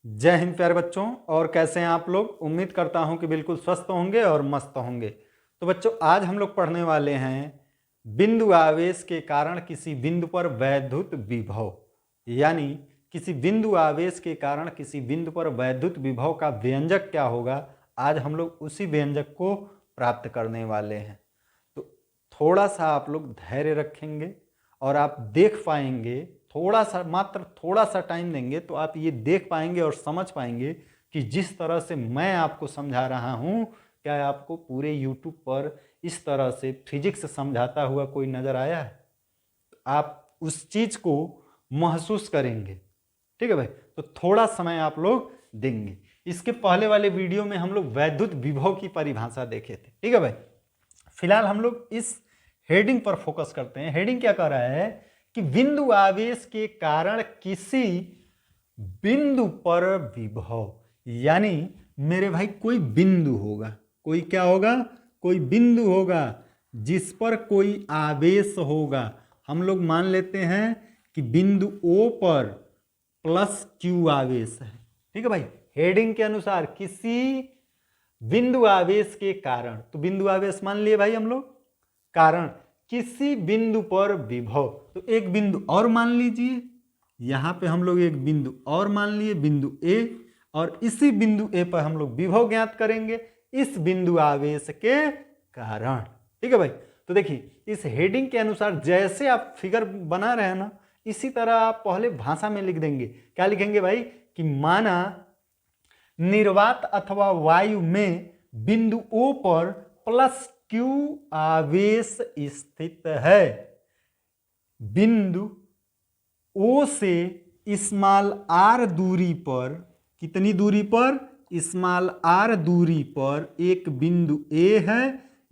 जय हिंद प्यारे बच्चों। और कैसे हैं आप लोग? उम्मीद करता हूं कि बिल्कुल स्वस्थ होंगे और मस्त होंगे। तो बच्चों, आज हम लोग पढ़ने वाले हैं बिंदु आवेश के कारण किसी बिंदु पर वैद्युत विभव, यानी किसी बिंदु आवेश के कारण किसी बिंदु पर वैद्युत विभव का व्यंजक क्या होगा। आज हम लोग उसी व्यंजक को प्राप्त करने वाले हैं। तो थोड़ा सा आप लोग धैर्य रखेंगे और आप देख पाएंगे, थोड़ा सा, मात्र थोड़ा सा टाइम देंगे तो आप ये देख पाएंगे और समझ पाएंगे कि जिस तरह से मैं आपको समझा रहा हूँ, क्या आपको पूरे YouTube पर इस तरह से फिजिक्स समझाता हुआ कोई नजर आया है? तो आप उस चीज को महसूस करेंगे। ठीक है भाई, तो थोड़ा समय आप लोग देंगे। इसके पहले वाले वीडियो में हम लोग वैद्युत विभव की परिभाषा देखे थे। ठीक है भाई, फिलहाल हम लोग इस हेडिंग पर फोकस करते हैं। हेडिंग क्या कह रहा है कि बिंदु आवेश के कारण किसी बिंदु पर विभव, यानी मेरे भाई कोई बिंदु होगा, कोई क्या होगा, कोई बिंदु होगा जिस पर कोई आवेश होगा। हम लोग मान लेते हैं कि बिंदु O पर प्लस Q आवेश है। ठीक है भाई, हेडिंग के अनुसार किसी बिंदु आवेश के कारण, तो बिंदु आवेश मान लिए भाई हम लोग, कारण किसी बिंदु पर विभव, तो एक बिंदु और मान लीजिए, यहां पे हम लोग एक बिंदु और मान लिए, बिंदु ए, और इसी बिंदु ए पर हम लोग विभव ज्ञात करेंगे इस बिंदु आवेश के कारण। ठीक है भाई, तो देखिए इस हेडिंग के अनुसार जैसे आप फिगर बना रहे हैं ना, इसी तरह आप पहले भाषा में लिख देंगे। क्या लिखेंगे भाई कि माना निर्वात अथवा वायु में बिंदु O पर प्लस Q आवेश स्थित है। बिंदु O से स्मॉल r दूरी पर, कितनी दूरी पर? स्मॉल r दूरी पर एक बिंदु A है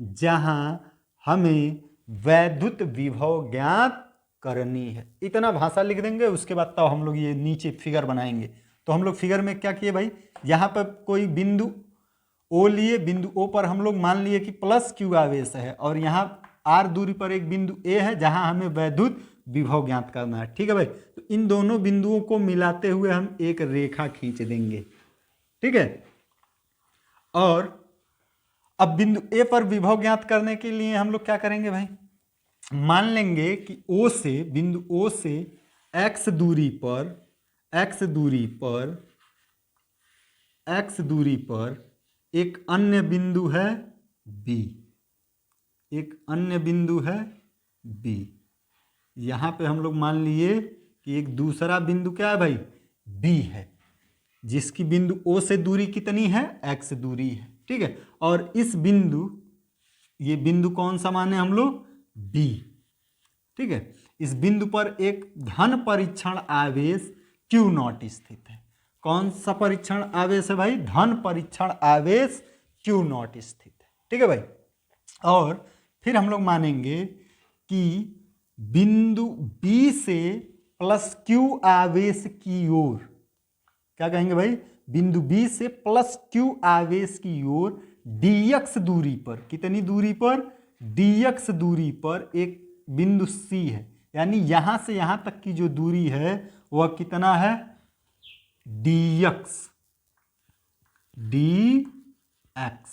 जहां हमें वैद्युत विभव ज्ञात करनी है। इतना भाषा लिख देंगे। उसके बाद तो हम लोग ये नीचे फिगर बनाएंगे। तो हम लोग फिगर में क्या किए भाई, यहाँ पर कोई बिंदु O लिए, बिंदु O पर हम लोग मान लिए कि प्लस Q आवेश है, और यहाँ R दूरी पर एक बिंदु A है जहां हमें वैद्युत विभव ज्ञात करना है। ठीक है भाई, तो इन दोनों बिंदुओं को मिलाते हुए हम एक रेखा खींच देंगे। ठीक है, और अब बिंदु A पर विभव ज्ञात करने के लिए हम लोग क्या करेंगे भाई, मान लेंगे कि O से, बिंदु O से x दूरी पर, x दूरी पर, x दूरी पर एक अन्य बिंदु है B, एक अन्य बिंदु है B। यहां पे हम लोग मान लिए कि एक दूसरा बिंदु क्या है भाई, B है, जिसकी बिंदु O से दूरी कितनी है, x दूरी है। ठीक है, और इस बिंदु, ये बिंदु कौन सा माने हम लोग, B। ठीक है, इस बिंदु पर एक धन परीक्षण आवेश Q0 स्थित है। कौन सा परीक्षण आवेश है भाई, धन परीक्षण आवेश Q0 स्थित है। ठीक है भाई, और फिर हम लोग मानेंगे कि बिंदु B से प्लस Q आवेश की ओर, क्या कहेंगे भाई, बिंदु B से प्लस Q आवेश की ओर dx दूरी पर, कितनी दूरी पर, dx दूरी पर एक बिंदु C है, यानी यहां से यहां तक की जो दूरी है वह कितना है, dx, dx,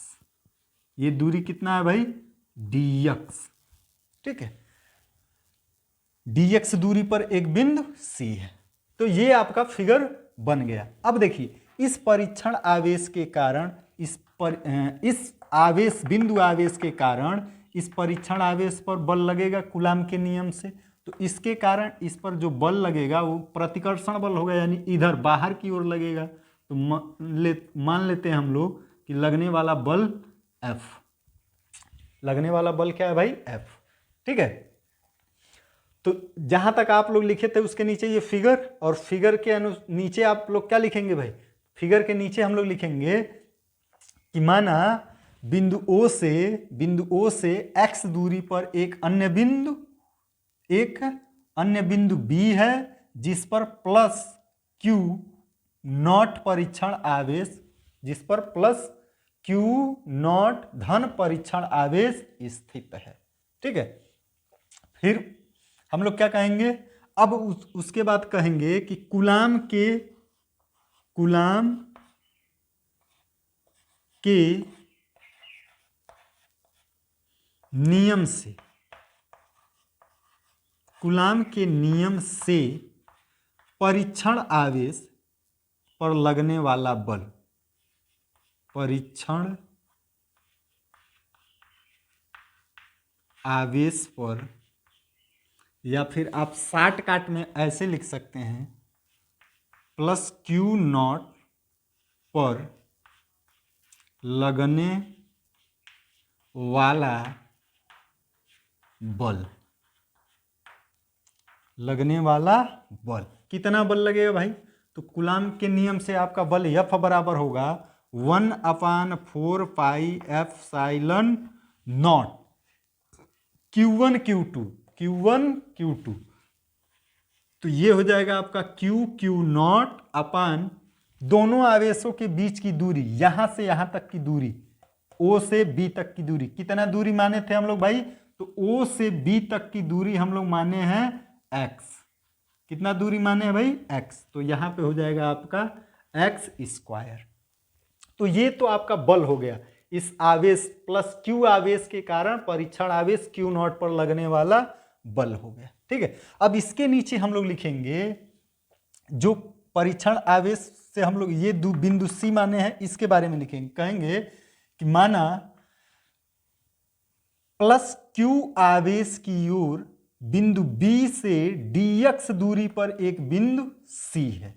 ये दूरी कितना है भाई, dx। ठीक है, dx दूरी पर एक बिंदु C है। तो ये आपका फिगर बन गया। अब देखिए इस परीक्षण आवेश के कारण, इस आवेश, बिंदु आवेश के कारण इस परीक्षण आवेश पर बल लगेगा कूलाम के नियम से। तो इसके कारण इस पर जो बल लगेगा वो प्रतिकर्षण बल होगा, यानी इधर बाहर की ओर लगेगा। तो मान लेते हैं हम लोग कि लगने वाला बल F, लगने वाला बल क्या है भाई, F। ठीक है, तो जहां तक आप लोग लिखे थे उसके नीचे ये फिगर, और फिगर के नीचे आप लोग क्या लिखेंगे भाई, फिगर के नीचे हम लोग लिखेंगे कि माना बिंदु O से x दूरी पर एक अन्य बिंदु B है जिस पर प्लस Q0 परीक्षण आवेश, जिस पर प्लस Q0 धन परीक्षण आवेश स्थित है। ठीक है, फिर हम लोग क्या कहेंगे, अब उसके बाद कहेंगे कि कूलाम कूलाम के नियम से, कूलाम के नियम से परीक्षण आवेश पर लगने वाला बल, परीक्षण आवेश पर, या फिर आप शार्ट काट में ऐसे लिख सकते हैं प्लस क्यू नॉट पर लगने वाला बल, लगने वाला बल कितना बल लगेगा भाई? तो कूलाम के नियम से आपका बल F बराबर होगा 1/4 pi epsilon not Q1 Q2, Q1 Q2। तो ये हो जाएगा आपका Q नॉट अपान दोनों आवेशों के बीच की दूरी, यहां से यहां तक की दूरी, O से B तक की दूरी। कितना दूरी माने थे हम लोग भाई? तो O से B तक की दूरी हम लोग माने हैं x। कितना दूरी माने हैं भाई? x। तो यहां पे हो जाएगा आपका x²। तो ये तो आपका बल हो गया, इस आवेश प्लस Q आवेश के कारण परीक्षण आवेश Q नॉट पर लगने वाला बल हो गया। ठीक है, अब इसके नीचे हम लोग लिखेंगे जो परीक्षण आवेश से हम लोग ये बिंदु C माने हैं, इसके बारे में लिखेंगे। कहेंगे कि माना प्लस Q आवेश की ओर बिंदु B से dx दूरी पर एक बिंदु C है।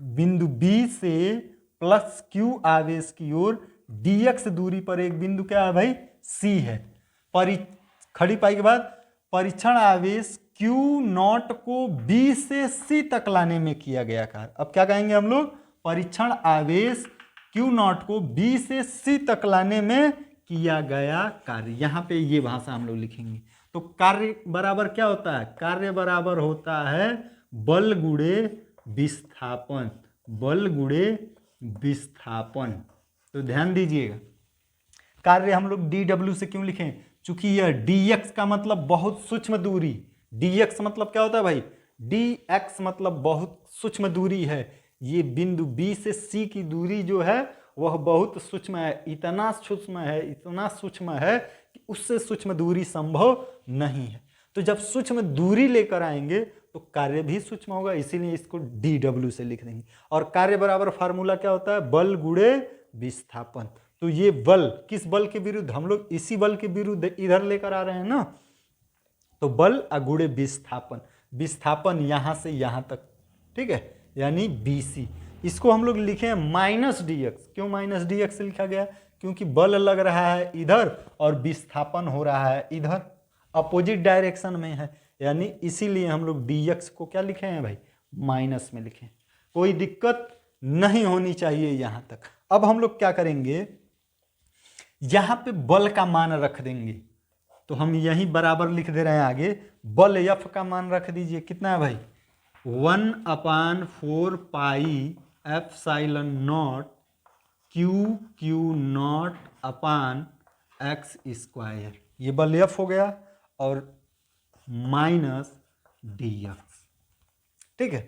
बिंदु B से प्लस Q आवेश की ओर dx दूरी पर एक बिंदु क्या है भाई? C है। खड़ी पाई के बाद परीक्षण आवेश Q नॉट को B से C तक लाने में किया गया कार्य। अब क्या कहेंगे हम लोग? परीक्षण आवेश Q नॉट को B से C तक लाने में किया गया कार्य। यहां पे ये भाषा हम लोग लिखेंगे। तो कार्य बराबर क्या होता है? कार्य बराबर होता है बल गुणे विस्थापन, बल गुणे विस्थापन। तो ध्यान दीजिएगा, कार्य हम लोग dw से क्यों लिखें? चूंकि यह dx का मतलब बहुत सूक्ष्म दूरी, dx मतलब क्या होता है भाई? dx मतलब बहुत सूक्ष्म दूरी है। ये बिंदु B से C की दूरी जो है वह बहुत सूक्ष्म है, इतना सूक्ष्म है, इतना सूक्ष्म है कि उससे सूक्ष्म दूरी संभव नहीं है। तो जब सूक्ष्म दूरी लेकर आएंगे तो कार्य भी सूक्ष्म होगा, इसीलिए इसको dw से लिख देंगे। और कार्य बराबर फार्मूला क्या होता है? बल गुणे विस्थापन। तो ये बल किस बल के विरुद्ध? हम लोग इसी बल के विरुद्ध इधर लेकर आ रहे हैं ना। तो बल गुणे विस्थापन, विस्थापन यहां से यहां तक, ठीक है, यानी BC। इसको हम लोग लिखे माइनस dx। क्यों माइनस dx से लिखा गया? क्योंकि बल लग रहा है इधर और विस्थापन हो रहा है इधर, अपोजिट डायरेक्शन में है, यानी इसीलिए हम लोग dx को क्या लिखे हैं भाई? माइनस में लिखे। कोई दिक्कत नहीं होनी चाहिए यहां तक। अब हम लोग क्या करेंगे, यहां पे बल का मान रख देंगे। तो हम यहीं बराबर लिख दे रहे हैं आगे, बल F का मान रख दीजिए। कितना है भाई? 1/4 pi epsilon not Q not upon x²। ये बल F हो गया और माइनस dx। ठीक है,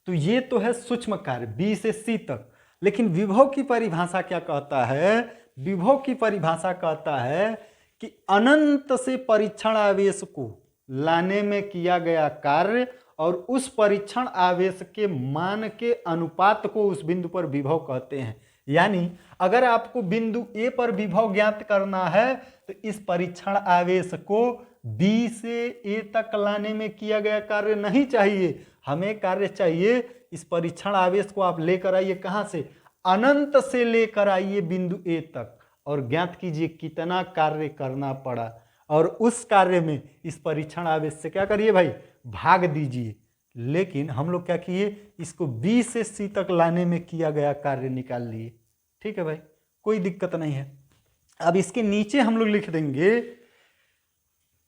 तो ये तो है सूक्ष्म कार्य B से C तक। लेकिन विभव की परिभाषा क्या कहता है? विभव की परिभाषा कहता है कि अनंत से परीक्षण आवेश को लाने में किया गया कार्य और उस परीक्षण आवेश के मान के अनुपात को उस बिंदु पर विभव कहते हैं। यानी अगर आपको बिंदु A पर विभव ज्ञात करना है तो इस परीक्षण आवेश को B से A तक लाने में किया गया कार्य नहीं चाहिए, हमें कार्य चाहिए इस परीक्षण आवेश को आप लेकर आइए कहां से? अनंत से लेकर आइए बिंदु A तक और ज्ञात कीजिए कितना कार्य करना पड़ा, और उस कार्य में इस परीक्षण आवेश से क्या करिए भाई? भाग दीजिए। लेकिन हम लोग क्या किए? इसको B से C तक लाने में किया गया कार्य निकाल लिए। ठीक है भाई, कोई दिक्कत नहीं है। अब इसके नीचे हम लोग लिख देंगे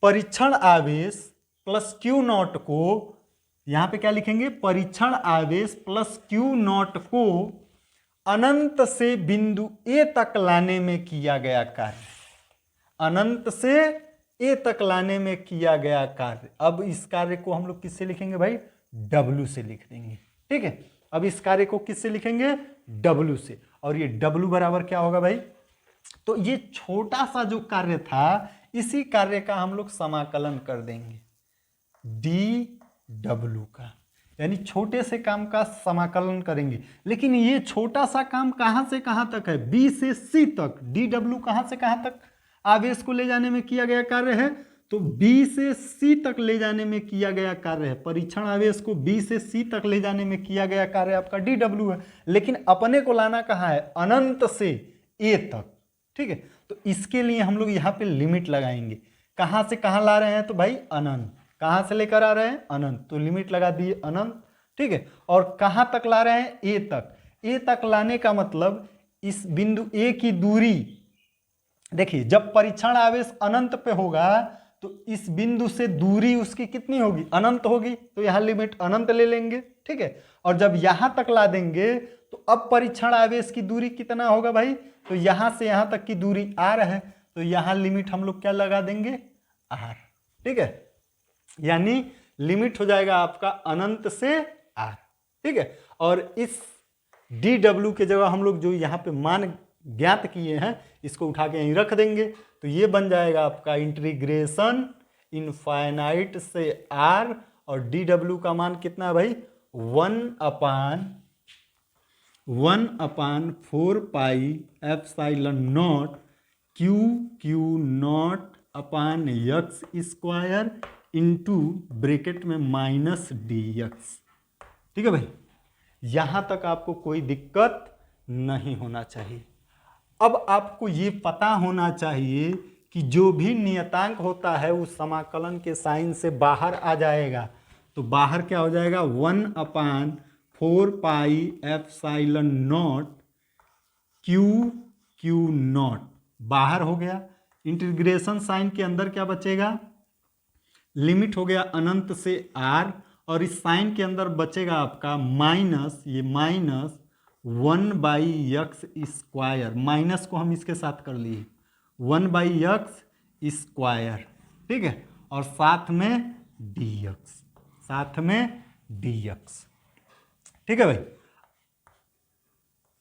परीक्षण आवेश प्लस Q नॉट को, यहां पे क्या लिखेंगे? परीक्षण आवेश प्लस Q नॉट को अनंत से बिंदु A तक लाने में किया गया कार्य, अनंत से A तक लाने में किया गया कार्य। अब इस कार्य को हम लोग किससे लिखेंगे भाई? W से लिख देंगे। ठीक है। अब इस कार्य को किससे लिखेंगे? W से। और ये W बराबर क्या होगा भाई? तो ये छोटा सा जो कार्य था, इसी कार्य का हम लोग समाकलन कर देंगे dW का, यानी छोटे से काम का समाकलन करेंगे। लेकिन ये छोटा सा काम कहां से कहां तक है? B से C तक। dW कहां से कहां तक आवेश को ले जाने में किया गया कार्य है? तो B से C तक ले जाने में किया गया कार्य है। परीक्षण आवेश को B से C तक ले जाने में किया गया कार्य आपका dW है। लेकिन अपने को लाना कहाँ है? अनंत से A तक, ठीक है। तो इसके लिए हम लोग यहाँ पे लिमिट लगाएंगे। कहाँ से कहाँ ला रहे हैं? तो भाई अनंत। कहाँ से लेकर आ रहे हैं? अनंत। तो लिमिट लगा दिए अनंत, ठीक है। और कहाँ तक ला रहे हैं? A तक। A तक लाने का मतलब इस बिंदु A की दूरी, देखिए जब परीक्षण आवेश अनंत पे होगा तो इस बिंदु से दूरी उसकी कितनी होगी? अनंत होगी। तो यहाँ लिमिट अनंत ले लेंगे, ठीक है। और जब यहां तक ला देंगे तो अब परीक्षण आवेश की दूरी कितना होगा भाई? तो यहां से यहां तक की दूरी r है। तो यहां लिमिट हम लोग क्या लगा देंगे? r, ठीक है। यानी लिमिट हो जाएगा आपका अनंत से r, ठीक है। और इस dw के जगह हम लोग जो यहाँ पे मान ज्ञात किए हैं इसको उठा के यहीं रख देंगे। तो ये बन जाएगा आपका इंटीग्रेशन इनफाइनाइट से r, और dw का मान कितना है भाई? 1/4 pi epsilon not q not upon x square into bracket में माइनस dx, ठीक है भाई। यहां तक आपको कोई दिक्कत नहीं होना चाहिए। अब आपको ये पता होना चाहिए कि जो भी नियतांक होता है उस समाकलन के साइन से बाहर आ जाएगा। तो बाहर क्या हो जाएगा? 1/4 pi epsilon not q not बाहर हो गया। इंटीग्रेशन साइन के अंदर क्या बचेगा? लिमिट हो गया अनंत से r, और इस साइन के अंदर बचेगा आपका माइनस, ये माइनस 1/x स्क्वायर। माइनस को हम इसके साथ कर लिए 1/x स्क्वायर, ठीक है। और साथ में dx, साथ में dx, ठीक है भाई।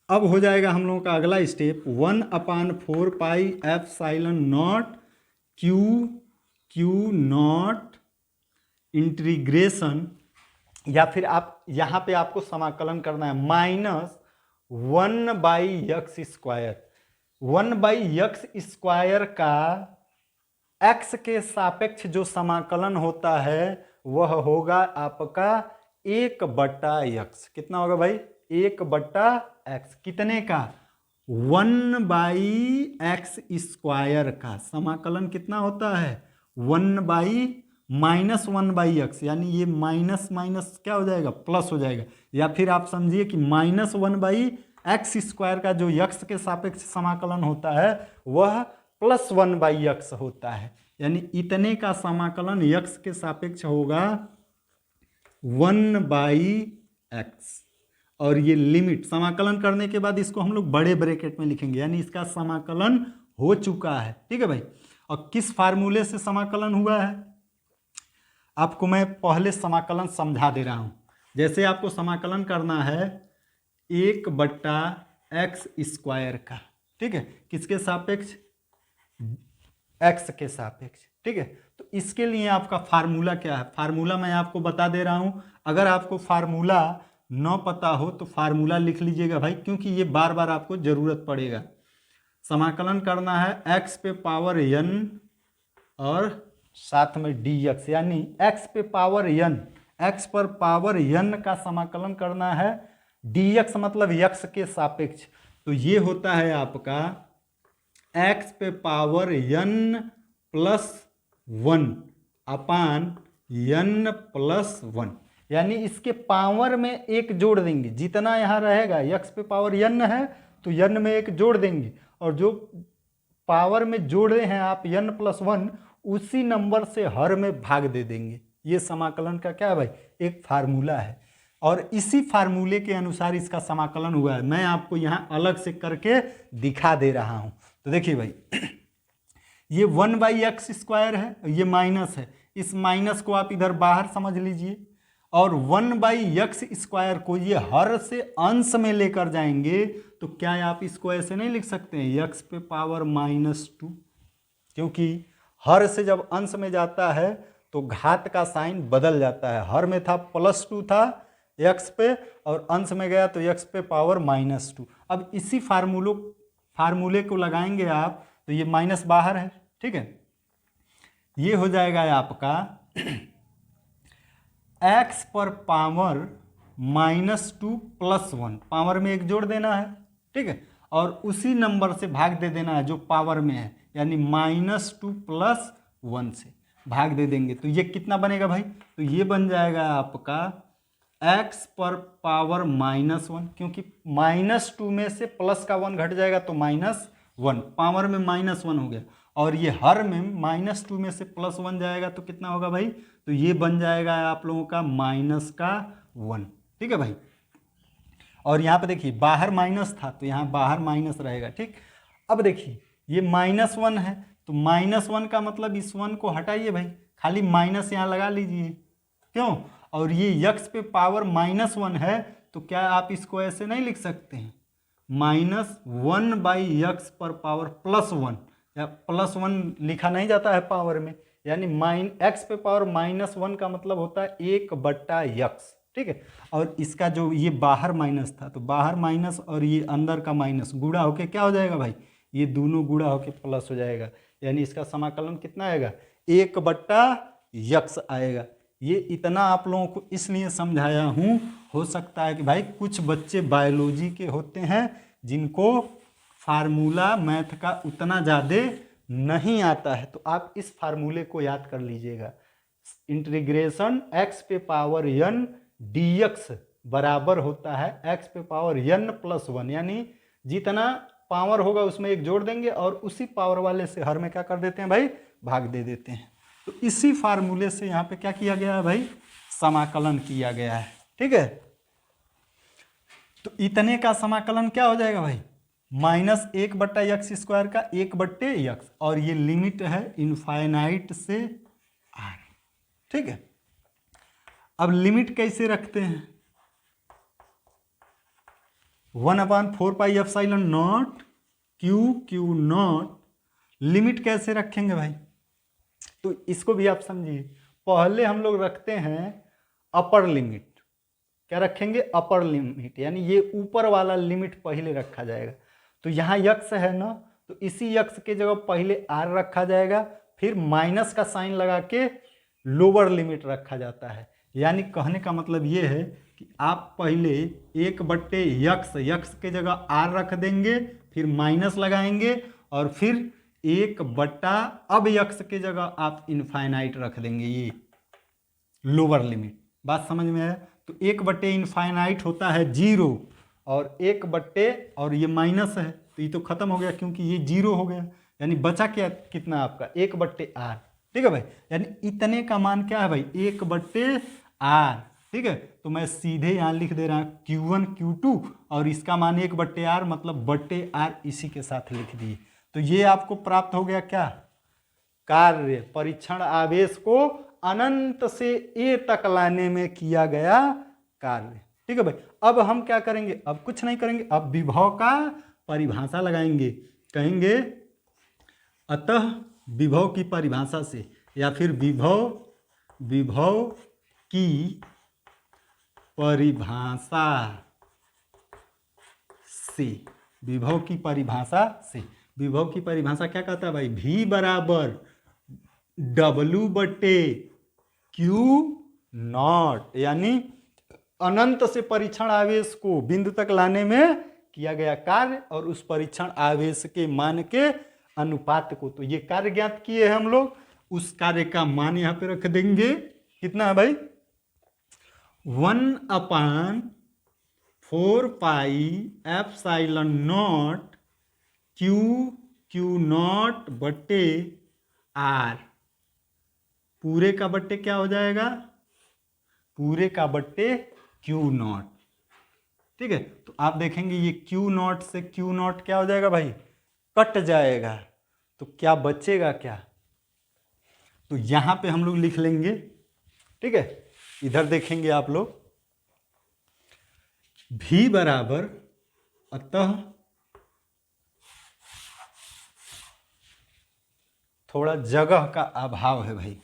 अब हो जाएगा हम लोगों का अगला step 1/4 pi epsilon not q not integration, या फिर आप यहाँ पे आपको समाकलन करना है minus 1/x square. 1/x square का x के सापेक्ष जो समाकलन होता है वह होगा आपका 1/x। कितना होगा भाई? 1/x। कितने का? 1/x स्क्वायर का समाकलन कितना होता है? 1/(-1/x), यानी ये माइनस माइनस क्या हो जाएगा? प्लस हो जाएगा। या फिर आप समझिए कि -1/x स्क्वायर का जो x के सापेक्ष समाकलन होता है वह +1/x होता है। यानी इतने का समाकलन x के सापेक्ष होगा 1/x। और ये लिमिट समाकलन करने के बाद इसको हम लोग बड़े ब्रैकेट में लिखेंगे, यानी इसका समाकलन हो चुका है, ठीक है भाई। और किस फार्मूले से समाकलन हुआ है आपको मैं पहले समाकलन समझा दे रहा हूं। जैसे आपको समाकलन करना है 1/x स्क्वायर का, ठीक है। किसके सापेक्ष? x के सापेक्ष, ठीक है। तो इसके लिए आपका फार्मूला क्या है? फार्मूला मैं आपको बता दे रहा हूं। अगर आपको फार्मूला न पता हो तो फार्मूला लिख लीजिएगा भाई, क्योंकि ये बार बार आपको जरूरत पड़ेगा। समाकलन करना है x पे पावर n और साथ में dx, यानी x पे पावर n, x पर पावर n का समाकलन करना है। dx मतलब x के सापेक्ष, तो ये होता है आपका x पे पावर n + 1 अपान n + 1, यानी इसके पावर में एक जोड़ देंगे। जितना यहाँ रहेगा x पे पावर n है तो n में एक जोड़ देंगे, और जो पावर में जोड़े हैं आप n + 1 उसी नंबर से हर में भाग दे देंगे। ये समाकलन का क्या है भाई? एक फार्मूला है, और इसी फार्मूले के अनुसार इसका समाकलन हुआ है। मैं आपको यहाँ अलग से करके दिखा दे रहा हूँ। तो देखिए भाई ये 1/x स्क्वायर है, ये माइनस है, इस माइनस को आप इधर बाहर समझ लीजिए, और 1/x² को ये हर से अंश में लेकर जाएंगे तो क्या आप इसको ऐसे नहीं लिख सकते हैं x पे पावर -2, क्योंकि हर से जब अंश में जाता है तो घात का साइन बदल जाता है। हर में था +2 था x पे और अंश में गया तो x पे पावर -2। अब इसी फार्मूले को लगाएंगे आप तो ये माइनस बाहर है, ठीक है। ये हो जाएगा आपका x पर पावर -2 + 1, पावर में एक जोड़ देना है, ठीक है, और उसी नंबर से भाग दे देना है जो पावर में है, यानी -2 + 1 से भाग दे देंगे तो ये कितना बनेगा भाई, तो ये बन जाएगा आपका x पर पावर -1, क्योंकि -2 में से प्लस का 1 घट जाएगा तो -1, पावर में -1 हो गया, और ये हर में -2 में से +1 जाएगा तो कितना होगा भाई, तो ये बन जाएगा आप लोगों का -1, ठीक है भाई। और यहाँ पे देखिए बाहर माइनस था तो यहाँ बाहर माइनस रहेगा, ठीक। अब देखिए ये -1 है तो -1 का मतलब इस 1 को हटाइए भाई, खाली माइनस यहाँ लगा लीजिए, क्यों, और ये x पे पावर -1 है तो क्या आप इसको ऐसे नहीं लिख सकते हैं, -1/x पर पावर +1, या +1 लिखा नहीं जाता है पावर में, यानी x पे पावर -1 का मतलब होता है 1/x, ठीक है। और इसका जो ये बाहर माइनस था तो बाहर माइनस और ये अंदर का माइनस गुणा होके क्या हो जाएगा भाई, ये दोनों गुणा होके प्लस हो जाएगा, यानी इसका समाकलन कितना आएगा, 1/x आएगा। ये इतना आप लोगों को इसलिए समझाया हूँ, हो सकता है कि भाई कुछ बच्चे बायोलॉजी के होते हैं जिनको फार्मूला मैथ का उतना ज़्यादा नहीं आता है, तो आप इस फार्मूले को याद कर लीजिएगा, इंटीग्रेशन x पे पावर n dx बराबर होता है x पे पावर n + 1, यानी जितना पावर होगा उसमें एक जोड़ देंगे और उसी पावर वाले से हर में क्या कर देते हैं भाई, भाग दे देते हैं। तो इसी फार्मूले से यहाँ पे क्या किया गया है भाई, समाकलन किया गया है, ठीक है। तो इतने का समाकलन क्या हो जाएगा भाई, -1/x² का 1/x, और ये लिमिट है इनफाइनाइट से r, ठीक है। अब लिमिट कैसे रखते हैं, 1/4πε0 q0, लिमिट कैसे रखेंगे भाई, तो इसको भी आप समझिए। पहले हम लोग रखते हैं अपर लिमिट, क्या रखेंगे, अपर लिमिट, यानी ये ऊपर वाला लिमिट पहले रखा जाएगा। तो यहाँ x है ना, तो इसी x के जगह पहले r रखा जाएगा, फिर माइनस का साइन लगा के लोअर लिमिट रखा जाता है। यानी कहने का मतलब ये है कि आप पहले 1/x के जगह r रख देंगे, फिर माइनस लगाएंगे, और फिर 1/ अब x के जगह आप इनफाइनाइट रख देंगे, ये लोअर लिमिट। बात समझ में है, तो 1/इनफाइनाइट होता है 0, और 1/ और ये माइनस है तो ये तो खत्म हो गया क्योंकि ये 0 हो गया, यानी बचा क्या कितना आपका 1/r, ठीक है भाई। यानी इतने का मान क्या है भाई, 1/r, ठीक है। तो मैं सीधे यहाँ लिख दे रहा हूँ q1 q2 और इसका मान 1/r मतलब /r इसी के साथ लिख दिए। तो ये आपको प्राप्त हो गया क्या, कार्य परीक्षण आवेश को अनंत से a तक लाने में किया गया कार्य, ठीक है भाई। अब हम क्या करेंगे, अब कुछ नहीं करेंगे, अब विभव का परिभाषा लगाएंगे, कहेंगे अतः विभव की परिभाषा से, या फिर विभव की परिभाषा से, विभव की परिभाषा से। विभव की परिभाषा क्या कहता है भाई, v बराबर W/Q0, यानी अनंत से परीक्षण आवेश को बिंदु तक लाने में किया गया कार्य और उस परीक्षण आवेश के मान के अनुपात को। तो ये कार्य ज्ञात किए हैं हम लोग, उस कार्य का मान यहां पे रख देंगे, कितना है भाई, 1/4πε0 Q0/r, पूरे का बट्टे क्या हो जाएगा, पूरे का बट्टे Q0, ठीक है। तो आप देखेंगे ये Q0 से Q0 क्या हो जाएगा भाई, कट जाएगा, तो क्या बचेगा क्या, तो यहां पे हम लोग लिख लेंगे, ठीक है। इधर देखेंगे आप लोग, भी बराबर अतः, थोड़ा जगह का अभाव है भाई,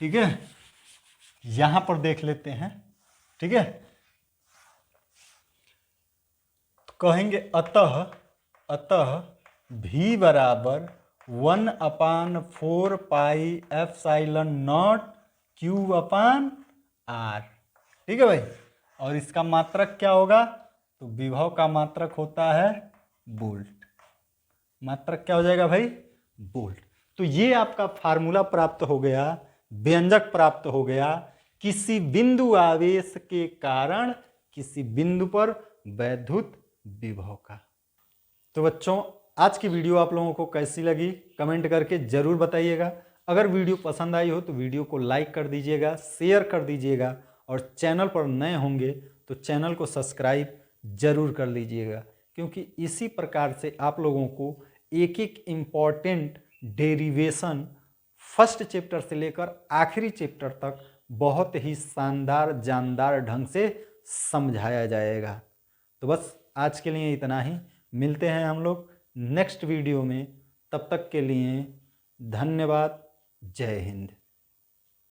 ठीक है, यहां पर देख लेते हैं, ठीक है। तो कहेंगे अतः भी बराबर 1/4 pi epsilon nought Q upon R, ठीक है भाई। और इसका मात्रक क्या होगा, तो विभव का मात्रक होता है वोल्ट। मात्रक क्या हो जाएगा भाई, वोल्ट। तो ये आपका फार्मूला प्राप्त हो गया, व्यंजक प्राप्त हो गया किसी बिंदु आवेश के कारण किसी बिंदु पर वैद्युत विभव का। तो बच्चों, आज की वीडियो आप लोगों को कैसी लगी कमेंट करके जरूर बताइएगा। अगर वीडियो पसंद आई हो तो वीडियो को लाइक कर दीजिएगा, शेयर कर दीजिएगा, और चैनल पर नए होंगे तो चैनल को सब्सक्राइब जरूर कर लीजिएगा, क्योंकि इसी प्रकार से आप लोगों को एक एक इम्पॉर्टेंट डेरिवेशन फर्स्ट चैप्टर से लेकर आखिरी चैप्टर तक बहुत ही शानदार जानदार ढंग से समझाया जाएगा। तो बस आज के लिए इतना ही, मिलते हैं हम लोग नेक्स्ट वीडियो में। तब तक के लिए धन्यवाद, जय हिंद।